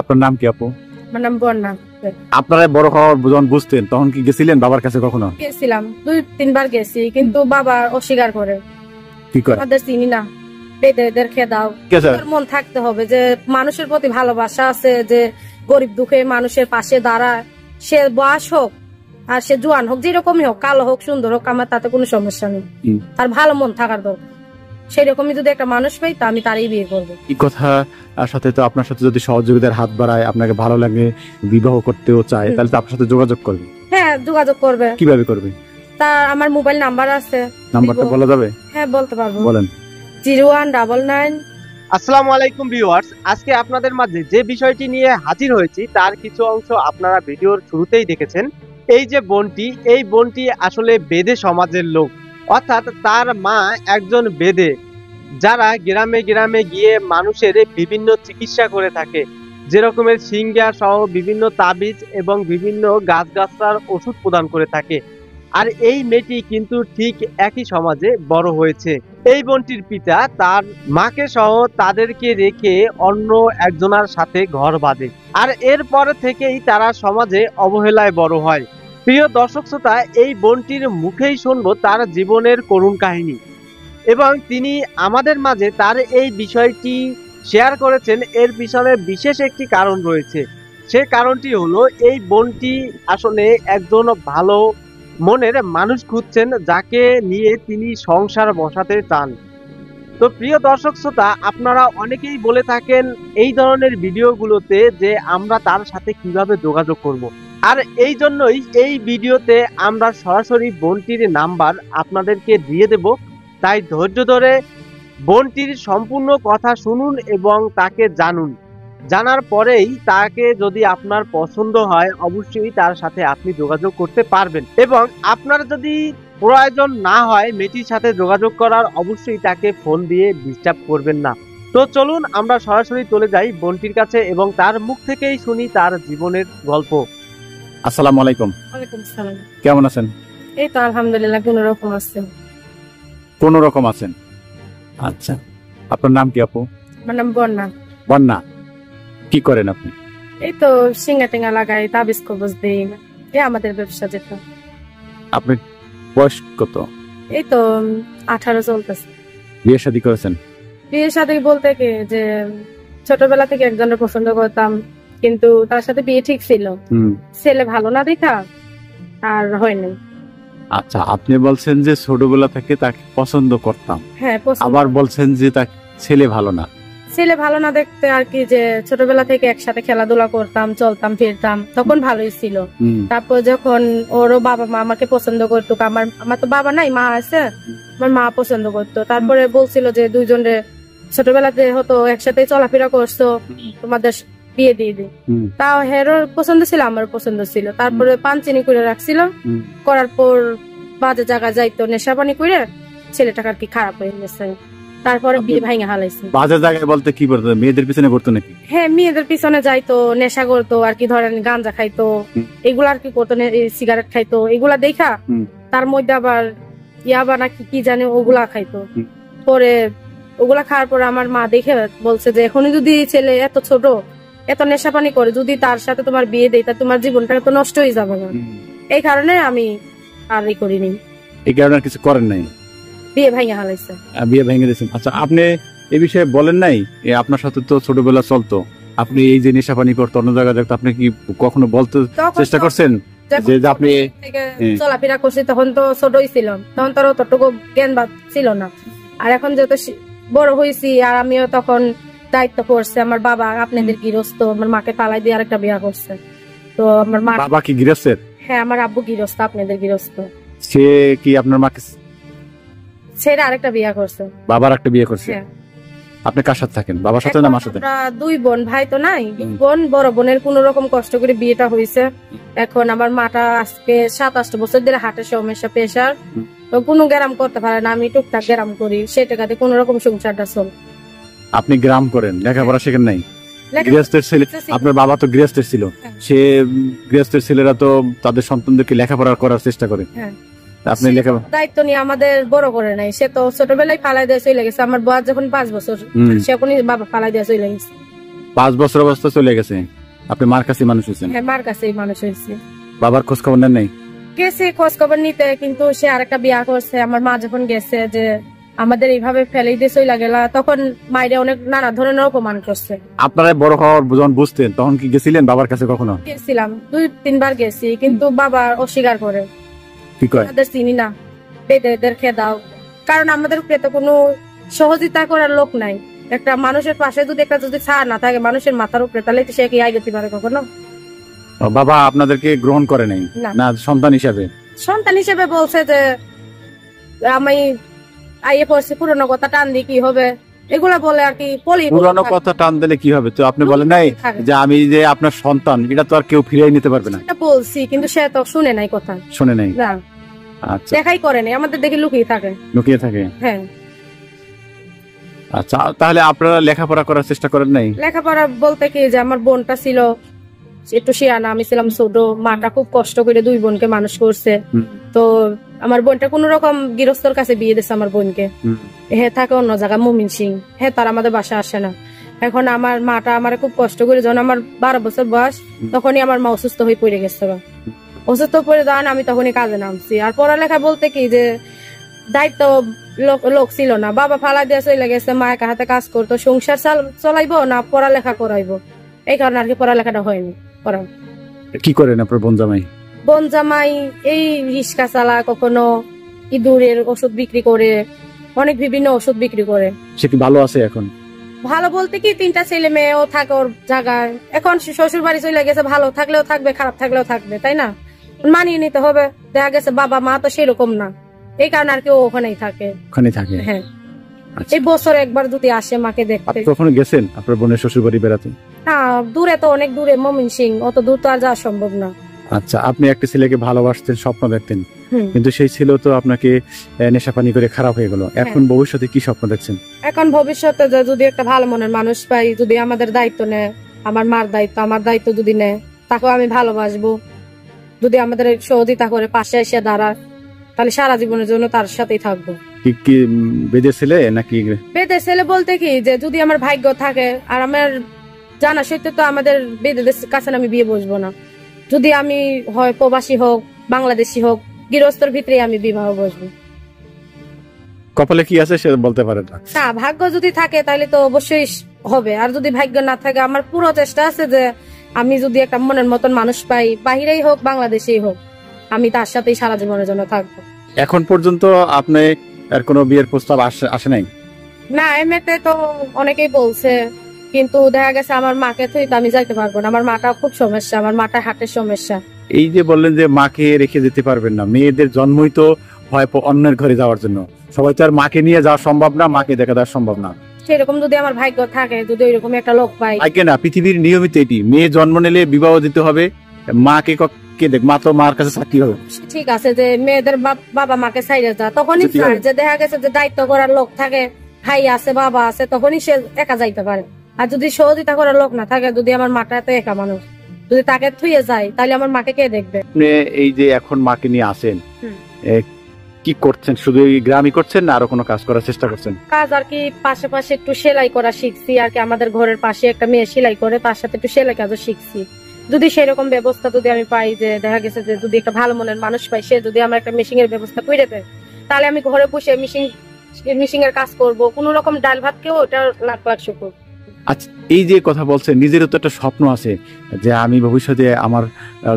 আপনার নাম কি আপু? আমার নাম বন্যা। আপনারা বড় হওয়ার যখন বুঝতেন তখন কি গেছিলেন বাবার কাছে কখনো? গেছিলাম 2-3 বার গেছি, কিন্তু বাবা অস্বীকার করে। কি করে? আমাদের চিনি না, বেদের খেয়ে দাও। মন থাকতে হবে যে মানুষের প্রতি ভালোবাসা আছে, যে গরিব দুঃখে মানুষের পাশে দাঁড়ায়। সে বয়স হোক আর সে জোয়ান হোক, যেরকমই হোক, কালো হোক সুন্দর হোক, আমার তাতে কোনো সমস্যা নেই। তার ভালো মন থাকার দরকার। সেরকমই যদি একটা মানুষ পাই তা আমি তারই বিয়ে করবো। এই কথা সাথে তো আপনার সাথে যদি সহযোগিতার হাত বাড়ায়, আপনাকে ভালো লাগে, বিবাহ করতেও চায়, তাহলে তো আপনার সাথে যোগাযোগ করবে। হ্যাঁ, যোগাযোগ করবে। কিভাবে করবে? তার আমার মোবাইল নাম্বার আছে। নাম্বারটা বলা যাবে? হ্যাঁ, বলতে পারবো। বলেন। 0199। আসসালামু আলাইকুম ভিউয়ার্স, আজকে আপনাদের মাঝে যে বিষয়টি নিয়ে হাজির হয়েছি তার কিছু অংশ আপনারা ভিডিওর শুরুতেই দেখেছেন। এই যে বোনটি, এই বোনটি আসলে বেদে সমাজের লোক, অর্থাৎ তার মা একজন বেদে, যারা গ্রামে গ্রামে গিয়ে মানুষের বিভিন্ন চিকিৎসা করে থাকে, যেরকমের সিংহা সহ বিভিন্ন তাবিজ এবং বিভিন্ন গাছগাছড়ার ওষুধ প্রদান করে থাকে। আর এই মেয়েটি কিন্তু ঠিক একই সমাজে বড় হয়েছে। এই বোনটির পিতা তার মাকে সহ তাদেরকে রেখে অন্য একজনের সাথে ঘর বাঁধে, আর এরপর থেকেই তারা সমাজে অবহেলায় বড় হয়। প্রিয় দর্শক শ্রোতা, এই বোনটির মুখেই শুনবো তার জীবনের করুণ কাহিনী, এবং তিনি আমাদের মাঝে তার এই বিষয়টি শেয়ার করেছেন। এর পিছনে বিশেষ একটি কারণ রয়েছে। সে কারণটি হলো, এই বোনটি আসলে একজন ভালো মনের মানুষ খুঁজছেন, যাকে নিয়ে তিনি সংসার বসাতে চান। তো প্রিয় দর্শক শ্রোতা, আপনারা অনেকেই বলে থাকেন এই ধরনের ভিডিওগুলোতে যে আমরা তার সাথে কিভাবে যোগাযোগ করব। আর এই জন্যই এই ভিডিওতে আমরা সরাসরি বোনটির নাম্বার আপনাদেরকে দিয়ে দেব। তাই ধৈর্য ধরে বোনটির সম্পূর্ণ কথা শুনুন এবং তাকে জানুন। জানার পরেই তাকে যদি আপনার পছন্দ হয়, অবশ্যই তার সাথে আপনি যোগাযোগ করতে পারবেন। এবং আপনার যদি প্রয়োজন না হয় মেয়েটির সাথে যোগাযোগ করার, অবশ্যই তাকে ফোন দিয়ে ডিস্টার্ব করবেন না। তো চলুন আমরা সরাসরি চলে যাই বোনটির কাছে এবং তার মুখ থেকেই শুনি তার জীবনের গল্প। আসসালামু আলাইকুম। ওয়ালাইকুম আসসালাম। কেমন আছেন? এই তো আলহামদুলিল্লাহ, কোন রকম আছে। কোন রকম আছেন? আচ্ছা, আপনার নাম কি আপু? আমার নাম বন্যা। বন্যা, কি করেন আপনি? এই তো সিঙ্গা টিঙ্গা লাগাই, তাবিজ কবজ দিই, এই আমাদের ব্যবসা যেটা। আপনি বয়স কত? এই তো 18 চলতেছে। বিয়ে শাদী করেছেন? বিয়ের সাথে বলতে কি যে ছোটবেলা থেকে একজনের পছন্দ করতাম, কিন্তু তার সাথে বিয়ে ঠিক ছিল, ছেলে ভালো না দেখা আর হয়নি। আচ্ছা, আপনি বলছেন যে ছোটবেলা থেকে তাকে পছন্দ করতাম, হ্যাঁ, আবার বলছেন যে তার ছেলে ভালো না। ছেলে ভালো না দেখতে আর কি, যে ছোটবেলা থেকে একসাথে খেলাধুলা করতাম, চলতাম ফিরতাম, তখন ভালোই ছিল। তারপর যখন ওরও বাবা মা আমাকে পছন্দ করতো, আমার তো বাবা নাই, মা আছে, আমার মা পছন্দ করতো। তারপরে বলছিল যে দুইজনে ছোটবেলাতে হতো একসাথে চলাফেরা করছো, তোমাদের বিয়ে দিয়ে দিই। তাও হেরোর পছন্দ ছিল, আমার পছন্দ ছিল। তারপরে পাঞ্চিনি করে রাখছিল, করার পর বাজে জায়গা যাইতো, নেশা পানি করে ছেলেটাকে আর কি খারাপ হয়ে গেছে। তারপরে বিয়ে ভাঙা হালাইছে। বাজে জায়গায় বলতে কি করতো? মেয়েদের পিছনে করতো নাকি? হ্যাঁ, মেয়েদের পিছনে যাইতো, নেশা করতো আর কি, ধরেন গাঁজা খাইতো, এগুলা আর কি করতো, সিগারেট খাইতো, এগুলা দেখা তার মধ্যে আবার ইয়াবা নাকি কি জানে ওগুলা খাইতো। পরে ওগুলা খাওয়ার পরে আমার মা দেখে বলছে যে এখনই যদি ছেলে এত ছোট, এত নেশা পানি করে, যদি তার সাথে তোমার বিয়ে দেয় তা তোমার জীবনটা তো নষ্ট হয়ে যাবে না। এই কারণে আমি আর করিনি। এই কারণে কিছু করেন নাই? বিয়ে ভাঙা হালাইছে। বিয়ে ভেঙে দিয়েছেন। আচ্ছা, আপনি এই বিষয়ে বলেন নাই? আপনার সাথে তো ছোটবেলা চলতো, আপনি এই যে নেশা পানি করতো, অন্য জায়গায় দেখতো, আপনি কি কখনো বলতে চেষ্টা করছেন যে আপনি চলাফেরা করছি? তখন তো ছোটই ছিল, তখন তো অতটুকু জ্ঞান ছিল না। আর এখন যেহেতু বড় হয়েছি, আর আমিও তখন দায়িত্ব করছে, আমার বাবা আপনাদের গৃহস্থ, আমার মাকে পালাই দিয়ে আরেকটা বিয়ে করছে। তো আমার মা। বাবা কি গৃহস্থের? হ্যাঁ, আমার আব্বু গৃহস্থ, আপনাদের গৃহস্থ। সে কি আপনার মাকে ছেড়ে আরেকটা বিয়ে করছে? বাবার একটা বিয়ে করছে। আপনি কার সাথে থাকেন? বাবার সাথে না মার সাথে? আমরা দুই বোন, ভাই তো নাই। বোন, বড় বোনের কোন রকম কষ্ট করে বিয়েটা হয়েছে। এখন আমার মাটা আজকে 27 বছর ধরে হার্টের সমস্যা, প্রেশার, তো কোনো গ্রাম করতে পারে না। আমি টুকটাক গ্রাম করি, সে টাকাতে কোন রকম সংসারটা চল। আপনি গ্রাম করেন, লেখাপড়া শেখেন নাই? গৃহস্থের ছেলে, আপনার বাবা তো গৃহস্থের ছিল, সে গৃহস্থের ছেলেরা তো তাদের সন্তানদেরকে লেখাপড়া করার চেষ্টা করে। আপনি দায়িত্ব নিয়ে আমাদের বড় করে নাই। সে তো ছোটবেলায় ফালাই দিয়ে চলে গেছে। আমার বয়স যখন 5 বছর, সে এখনই বাবা ফালাই দিয়ে চলে গেছে। 5 বছর অবস্থা চলে গেছে, আপনি মার কাছে মানুষ হয়েছেন? হ্যাঁ, মার কাছেই মানুষ হয়েছে। বাবার খোঁজ খবর নেন নাই? গেছে খোঁজ খবর নিতে, কিন্তু সে আরেকটা বিয়া করছে। আমার মা যখন গেছে যে আমাদের এইভাবে ফেলে দিয়ে চলে গেলা, তখন মায়েরা অনেক নানা ধরনের অপমান করছে। আপনারা বড় হওয়ার যখন বুঝতেন তখন কি গেছিলেন বাবার কাছে কখনো? গেছিলাম, 2-3 বার গেছি, কিন্তু বাবা অস্বীকার করে। কি কয়? আমাদের চিনি না, বেদের খেয়ে দাও, কারণ আমাদের উপরে তো কোনো সহযোগিতা করার লোক নাই। একটা মানুষের পাশে যদি একটা যদি ছাড় না থাকে মানুষের মাথার উপরে, তাহলে সে কি আইগতি পারে কখনো? বাবা আপনাদেরকে গ্রহণ করে নাই না সন্তান হিসাবে? সন্তান হিসেবে বলছে যে আমি আইয়ে পড়ছি, পুরনো কথা টান দিয়ে কি হবে, এগুলা বলে আর কি। পুরনো কথা টান দিলে কি হবে? তো আপনি বলেন নাই যে আমি যে আপনার সন্তান, এটা তো আর কেউ ফিরিয়ে নিতে পারবে না? এটা বলছি, কিন্তু সে তো শুনে নাই কথা। শুনে নাই? না, আচ্ছা, দেখাই করে নাই, আমাদের দেখে লুকিয়ে থাকে। লুকিয়ে থাকে? হ্যাঁ। আচ্ছা, তাহলে আপনারা লেখাপড়া করার চেষ্টা করেন নাই? লেখাপড়া বলতে কি, যে আমার বোনটা ছিল একটু শিয়ানা, আমি ছিলাম ছোট। মাটা খুব কষ্ট করে 2 বোনকে মানুষ করছে। তো আমার বোনটা কোন রকম গৃহস্থর কাছে বিয়ে দিচ্ছে আমার বোনকে। হ্যাঁ, থাকে অন্য জায়গা মমিন সিং। হ্যাঁ, তার আমাদের বাসা আসে না। এখন আমার মাটা আমার খুব কষ্ট করে, যখন আমার 12 বছর বয়স, তখনই আমার মা অসুস্থ হয়ে পড়ে গেছে। অসুস্থ পড়ে যাওয়ান আমি তখনই কাজে নামছি। আর পড়ালেখা বলতে কি, যে দায়িত্ব লোক ছিল না, বাবা ফালা দিয়ে চলে গেছে, মায়ের হাতে কাজ করতো, সংসার চলাইবো না পড়ালেখা করাইবো, এই কারণে আর কি পড়ালেখাটা হয়নি। কি করেন আপনার বোন জামাই? বোন জামাই এই রিক্সা চালা, কখনো ইঁদুরের ওষুধ বিক্রি করে, অনেক বিভিন্ন ওষুধ বিক্রি করে। সে কি ভালো আছে এখন? ভালো বলতে কি, 3টা ছেলে মেয়েও থাকে ওর জায়গায়। এখন শ্বশুর বাড়ি চলে গেছে, ভালো থাকলেও থাকবে, খারাপ থাকলেও থাকবে, তাই না? মানিয়ে নিতে হবে। দেখা গেছে বাবা মা তো সেরকম না, এই কারণে আর কি ও ওখানেই থাকে। ওখানে থাকে? হ্যাঁ। এই বছর একবার যদি আসে মাকে দেখতে। কখনো গেছেন আপনার বোনের শ্বশুর বাড়ি বেড়াতে? না, দূরে তো, অনেক দূরে, মমিন সিং, অত দূর তো আর যাওয়া সম্ভব না। আচ্ছা, আপনি একটা ছেলেকে ভালোবাসতেন, স্বপ্ন দেখতেন, কিন্তু সেই ছেলে তো আপনাকে নেশাপানি করে খারাপ হয়ে গেল। এখন ভবিষ্যতে কি স্বপ্ন দেখছেন? এখন ভবিষ্যতে যদি একটা ভালো মনের মানুষ পাই, যদি আমাদের দায়িত্ব নেয়, আমার মার দায়িত্ব, আমার দায়িত্ব যদি নেয়, তাকেও আমি ভালোবাসবো। যদি আমাদের সহযোগিতা করে, পাশে এসে দাঁড়ায়, তাহলে সারা জীবনের জন্য তার সাথেই থাকবো। কি বেদের ছেলে নাকি? বেদের ছেলে বলতে কি, যে যদি আমার ভাগ্য থাকে, আর আমার জানা সত্য তো আমাদের বেদের কাছে আমি বিয়ে বসবো না। যদি আমি হয় প্রবাসী হোক, বাংলাদেশি হোক, গৃহস্থর ভিতরে আমি বিবাহ বসবো। কপালে কি আছে সে বলতে পারে না। ভাগ্য যদি থাকে তাহলে তো অবশ্যই হবে, আর যদি ভাগ্য না থাকে, আমার পুরো চেষ্টা আছে যে আমি যদি একটা মনের মতন মানুষ পাই, বাহিরেই হোক বাংলাদেশেই হোক, আমি তার সাথেই সারা জীবনের জন্য থাকবো। এখন পর্যন্ত আপনি আর কোনো বিয়ের প্রস্তাব আসে নাই? না, এমনিতে তো অনেকেই বলছে, কিন্তু দেখা গেছে আমার মাকে তো আমি যাইতে পারবো না। আমার মাটা খুব সমস্যা, আমার মাটার হার্টের সমস্যা। এই যে বললেন যে মাকে রেখে যেতে পারবেন না, মেয়েদের জন্মই তো হয় অন্যের ঘরে যাওয়ার জন্য। সবাই তো আর মাকে নিয়ে যাওয়া সম্ভব না, মাকে দেখা দেওয়া সম্ভব না। সেরকম যদি আমার ভাগ্য থাকে, যদি ওইরকম একটা লোক পাই। আগে না, পৃথিবীর নিয়মিত এটি, মেয়ে জন্ম নিলে বিবাহ দিতে হবে। মাকে কে দেখ, মা তো মার কাছে চাকরি হবে। ঠিক আছে, যে মেয়েদের বাবা মাকে ছাইড়ে যা, তখনই যে দেখা গেছে যে দায়িত্ব করার লোক থাকে, ভাই আছে, বাবা আছে, তখনই সে একা যাইতে পারে। আর যদি সহযোগিতা করার লোক না থাকে, যদি আমার মাটা তো একা মানুষ, যদি তাকে থুয়ে যায়, তাহলে আমার মাকে কে দেখবে? এই যে এখন মাকে নিয়ে আসেন, কি করছেন? শুধু এই গ্রামই করছেন না আরো কোনো কাজ করার চেষ্টা করছেন? কাজ আর কি পাশে একটু সেলাই করা শিখছি আর কি। আমাদের ঘরের পাশে একটা মেয়ে সেলাই করে, তার সাথে একটু সেলাই কাজও শিখছি। যদি সেরকম ব্যবস্থা যদি আমি পাই, যে দেখা গেছে যে যদি একটা ভালো মনের মানুষ পাই, সে যদি আমার একটা মেশিং এর ব্যবস্থা করে দেয়, তাহলে আমি ঘরে বসে মেশিং এর কাজ করব, কোন রকম ডাল ভাত কেউ ওটা লাখ শুকুর। আচ্ছা, এই যে কথা বলছেন, নিজেরও তো একটা স্বপ্ন আছে যে আমি ভবিষ্যতে আমার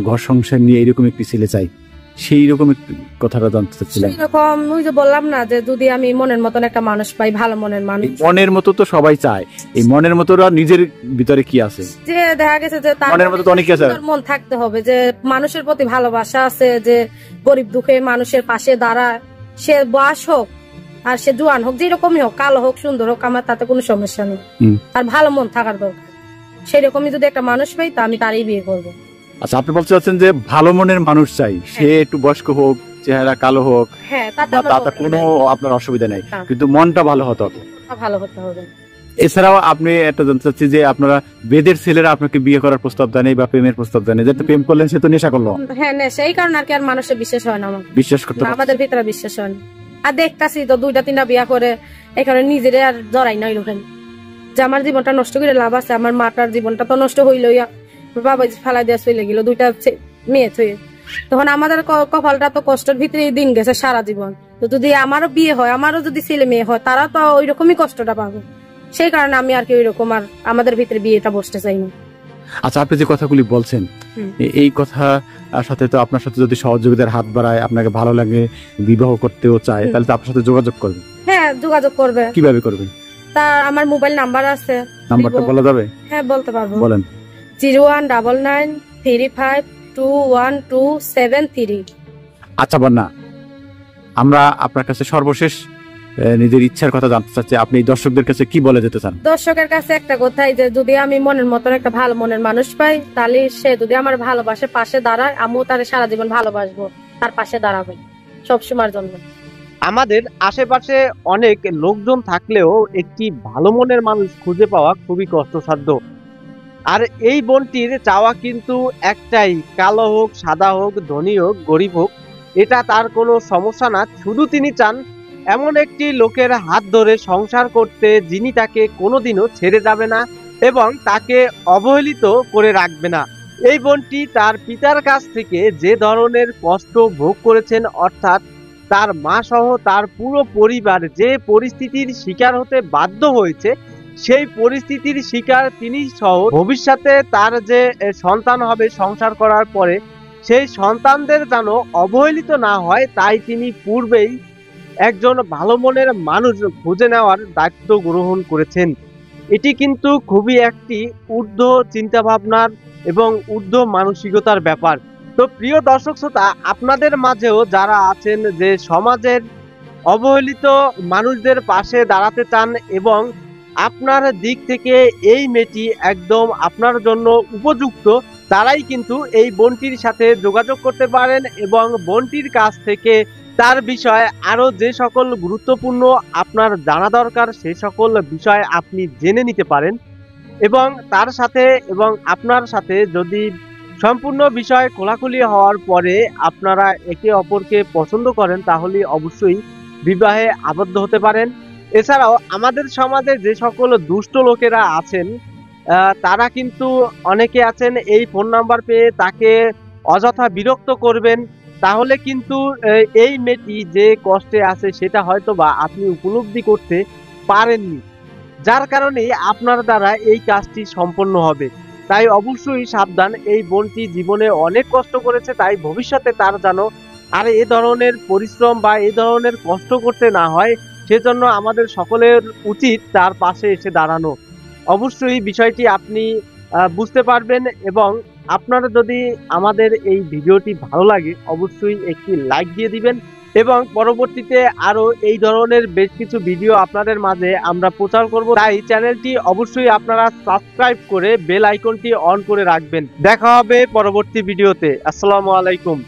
ঘর সংসার নিয়ে এরকম একটি ছেলে চাই, সেই রকম কথাটা জানতে চাচ্ছিলাম। এরকম ওই যে বললাম না, যে যদি আমি মনের মতন একটা মানুষ পাই, ভালো মনের মানুষ। মনের মতো তো সবাই চায়, এই মনের মতো নিজের ভিতরে কি আছে? যে দেখা গেছে যে তার মনের মতো তো অনেক আছে, মন থাকতে হবে, যে মানুষের প্রতি ভালোবাসা আছে, যে গরিব দুঃখে মানুষের পাশে দাঁড়ায়, সে বয়স হোক আর সে জোয়ান হোক, যেরকমই হোক, কালো হোক সুন্দর হোক, আমার তাতে কোনো সমস্যা নেই। তার ভালো মন থাকার দরকার। সেরকমই যদি একটা মানুষ পাই, তা আমি তারই বিয়ে করবো। আচ্ছা, আপনি বলতে চাচ্ছেন যে ভালো মনের মানুষ চাই, সে একটু বয়স্ক হোক, চেহারা কালো হোক, হ্যাঁ, তাতে কোনো আপনার অসুবিধা নেই, কিন্তু মনটা ভালো হতে হবে। ভালো হতে হবে। এছাড়াও আপনি একটা জানতে চাচ্ছি যে আপনারা বেদের ছেলেরা আপনাকে বিয়ে করার প্রস্তাব দেন বা প্রেমের প্রস্তাব দেন, যেটা প্রেম করলেন সে তো নেশা করলো। হ্যাঁ, নেশা, এই কারণে আর কি আর মানুষের বিশ্বাস হয় না, বিশ্বাস করতে আমাদের ভিতরে বিশ্বাস হয় না। আর দেখতাছি তো 2টা 3টা বিয়া করে, এখানে নিজেরে আর জড়াই না এরকম, যে আমার জীবনটা নষ্ট করে লাভ আছে, আমার মাটার জীবনটা তো নষ্ট হইলই, বাবা ফেলা দিয়ে চলে গেল 2টা মেয়ে থয়ে। তখন আমাদের কপালটা তো কষ্টের ভিতরে দিন গেছে সারা জীবন। তো যদি আমারও বিয়ে হয়, আমারও যদি ছেলে মেয়ে হয়, তারা তো ওই রকমই কষ্টটা পাবে। সেই কারণে আমি আর কি ওই রকম আর আমাদের ভিতরে বিয়েটা বসতে চাই না। আচ্ছা, আপনি যে কথাগুলি বলছেন, এই কথা সাথে তো আপনার সাথে যদি সহযোগিতার হাত বাড়ায়, আপনাকে ভালো লাগে, বিবাহ করতেও চায়, তাহলে তো আপনার সাথে যোগাযোগ করবে। হ্যাঁ, যোগাযোগ করবে। কিভাবে করবে? তা আমার মোবাইল নাম্বার আছে, নাম্বারটা বলা যাবে? হ্যাঁ, বলতে পারবো। বলেন। 0199352127 আচ্ছা বন্যা, আমরা আপনার কাছে সর্বশেষ নিজের ইচ্ছার কথা জানতে চাচ্ছি, আপনি দর্শকদের কাছে কি বলে যেতে চান? দর্শকের কাছে একটা কথাই, যে যদি আমি মনের মতন একটা ভালো মনের মানুষ পাই, তাহলে সে যদি আমার ভালোবাসে, পাশে দাঁড়ায়, আমিও তার সারা জীবন ভালোবাসবো, তার পাশে দাঁড়াবে সবসময়ের জন্য। আমাদের আশেপাশে অনেক লোকজন থাকলেও একটি ভালো মনের মানুষ খুঁজে পাওয়া খুবই কষ্টসাধ্য। আর এই বোনটির চাওয়া কিন্তু একটাই, কালো হোক, সাদা হোক, ধনী হোক, গরিব হোক, এটা তার কোনো সমস্যা না। শুধু তিনি চান এমন একটি লোকের হাত ধরে সংসার করতে, যিনি তাকে কোনোদিনও ছেড়ে যাবে না এবং তাকে অবহেলিত করে রাখবে না। এই বোনটি তার পিতার কাছ থেকে যে ধরনের কষ্ট ভোগ করেছেন, অর্থাৎ তার মা সহ তার পুরো পরিবার যে পরিস্থিতির শিকার হতে বাধ্য হয়েছে, সেই পরিস্থিতির শিকার তিনি সহ ভবিষ্যতে তার যে সন্তান হবে সংসার করার পরে, সেই সন্তানদের যেন অবহেলিত না হয়, তাই তিনি পূর্বেই একজন ভালো মনের মানুষ খুঁজে নেওয়ার দায়িত্ব গ্রহণ করেছেন। এটি কিন্তু খুবই একটি ঊর্ধ্ব চিন্তা ভাবনার এবং ঊর্ধ্ব মানসিকতার ব্যাপার। তো প্রিয় দর্শক শ্রোতা, আপনাদের মাঝেও যারা আছেন যে সমাজের অবহেলিত মানুষদের পাশে দাঁড়াতে চান এবং আপনার দিক থেকে এই মেয়েটি একদম আপনার জন্য উপযুক্ত, তারাই কিন্তু এই বোনটির সাথে যোগাযোগ করতে পারেন এবং বোনটির কাছ থেকে তার বিষয়ে আরো যে সকল গুরুত্বপূর্ণ আপনার জানা দরকার, সে সকল বিষয় আপনি জেনে নিতে পারেন এবং তার সাথে এবং আপনার সাথে যদি সম্পূর্ণ বিষয় খোলাখুলি হওয়ার পরে আপনারা একে অপরকে পছন্দ করেন, তাহলে অবশ্যই বিবাহে আবদ্ধ হতে পারেন। এছাড়াও আমাদের সমাজে যে সকল দুষ্ট লোকেরা আছেন, তারা কিন্তু অনেকে আছেন এই ফোন নাম্বার পেয়ে তাকে অযথা বিরক্ত করবেন, তাহলে কিন্তু এই মেয়েটি যে কষ্টে আছে সেটা হয়তো বা আপনি উপলব্ধি করতে পারেননি, যার কারণে আপনার দ্বারা এই কাজটি সম্পন্ন হবে। তাই অবশ্যই সাবধান, এই বোনটি জীবনে অনেক কষ্ট করেছে, তাই ভবিষ্যতে তার যেন আর এ ধরনের পরিশ্রম বা এই ধরনের কষ্ট করতে না হয়, সেজন্য আমাদের সকলের উচিত তার পাশে এসে দাঁড়ানো। অবশ্যই বিষয়টি আপনি বুঝতে পারবেন এবং আপনারা যদি আমাদের এই ভিডিওটি ভালো লাগে অবশ্যই একটি লাইক দিয়ে দিবেন এবং পরবর্তীতে আরো এই ধরনের বেশ কিছু ভিডিও আপনাদের মাঝে আমরা প্রচার করব, তাই চ্যানেলটি অবশ্যই আপনারা সাবস্ক্রাইব করে বেল আইকনটি অন করে রাখবেন। দেখা হবে পরবর্তী ভিডিওতে। আসসালামু আলাইকুম।